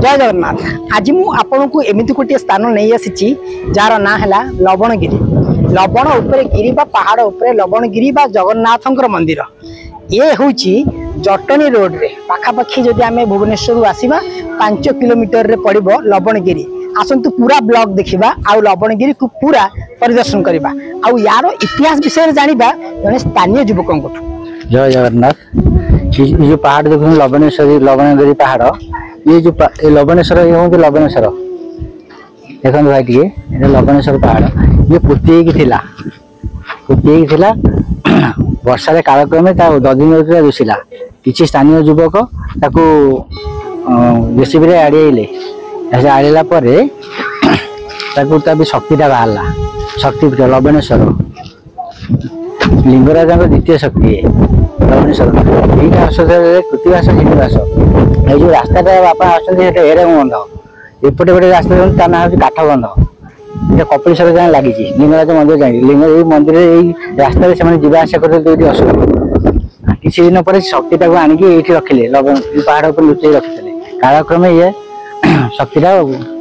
जय जगन्नाथ। आज मु आपन को एमती गोटे स्थान नहीं आसी जार ना है लवणगिरी। लवण उपरे गिरी बा पहाड़ उपरे लवणगिरी बा जगन्नाथ मंदिर। ये हूँ जटनी रोड रे पाखापाखि जदि आम भुवनेश्वर आसवा 5 किलोमीटर रे पड़ो लवणगिरी। आसतु पूरा ब्लॉग देखा आउ लवणगिरी को पूरा परिदर्शन करवा आउ यार इतिहास विषय जाना जड़े स्थानीय युवकों। जय जगन्नाथ। ये जो पहाड़ देखो लवणेश्वरी लवणगिरी पहाड़ ये जो लवणेश्वर ये हूँ लवणेश्वर देखो भाई टे लवणेश्वर पहाड़ ये पोती वर्षा कालक्रमे दधि दुसिला किसी स्थानीय युवक जेसीबी आड़े आड़ेला शक्तिटा बाहर शक्तिपीठ लवणेश्वर लिंगराज द्वितीय शक्ति लवणेश्वर कृतिवास श्रीनिवास ये जो रास्ता बापा आसम बंध एपटे गोटे रास्ता ना हूँ काठबंध ये कपिलेश्वर जाए लगी लिंगराज मंदिर जाए लिंग मंदिर रास्ता से जावास करते असुविधा किसी दिन पर शक्तिटा को आणिकी ये रखिले पहाड़ पर लुचाई रखिले कालक्रमे ये शक्तिटा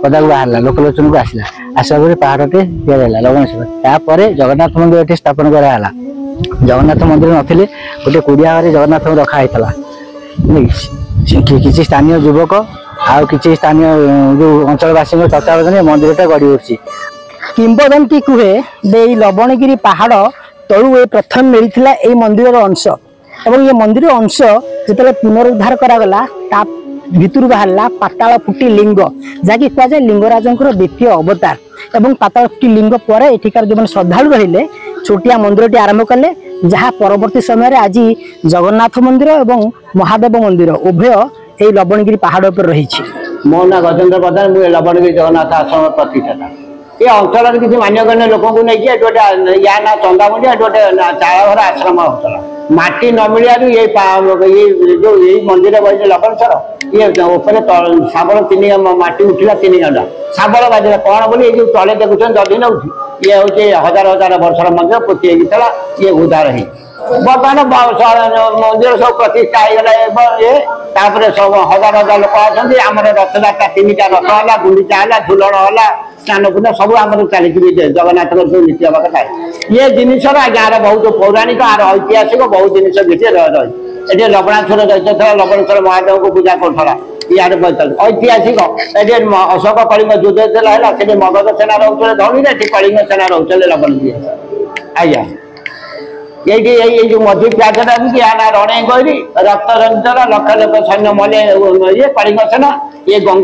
पदा को बाहर लोकलोचन को आसला आसा पहाड़टे दिगला लवणेश्वर तापर जगन्नाथ मंदिर ये स्थापन कराला। जगन्नाथ मंदिर नथिले गोटे कुड़िया घरे जगन्नाथ रखाई किसी स्थानीय युवक आउ किसी स्थानीय जो अंचलवासी तत्वावधान मंदिरटा गढ़ी उठी। किंबदंती कहे दे लवणगिरी पहाड़ तलु ये प्रथम मिलता ये मंदिर अंश और ये मंदिर अंश जो पुनरुद्धार करागला भितर बाहर पाताल फुटी लिंग जहाँकि कहुए लिंगराज द्वितीय अवतार और पाताल फुटी लिंग पर एठिकार जो श्रद्धालु रहिले छोटिया मंदिर आरंभ कले जहाँ परवर्ती समय आज जगन्नाथ मंदिर और महादेव मंदिर उभय ये लवणगिरी पहाड़ पर रही। मो ना गजेन्द्र प्रधान मुझे लवणगिरी जगन्नाथ आश्रम प्रतिष्ठा ये अंचल किसी मान्यगण्य लोक को लेकिन गोटे या ना चंदामुंडी गोटे चालघर आश्रम होता माटी न मिलू ये जो यही मंदिर बजे लवणेश्वर ये शाबल 3 माटी उठला 3 घंटा शाबल बाजला कौन बोली जो तले देखुन दधि नौ ये हूँ हजार हजार वर्षर मंदिर पोती ये उदार है बर्तमान मंदिर सब प्रतिष्ठा होगा सब हजार हजार लोक आसती आम रथयात्रा 3टा रथ है गुंडीचा है झुलन है स्नान पूर्ण सब आम चली जगन्नाथ जो नीति हवा कथा ये जिनस आगे बहुत पौराणिक आर ऐतिहासिक बहुत जिन रही ये लवणेश्वर दैत्य लवणेश्वर महादेव को पूजा करा यार ऐतिहासिक ये अशोक कलिंग युद्ध है मगध सेना रोचे धनी कलिंग सेना रोचे लवणगिरी आज्ञा ये जो मध्य प्याजटा या रण गरी रक्त रंजन लक्ष लक्ष सैन्य मले ये कलिंग सेना ये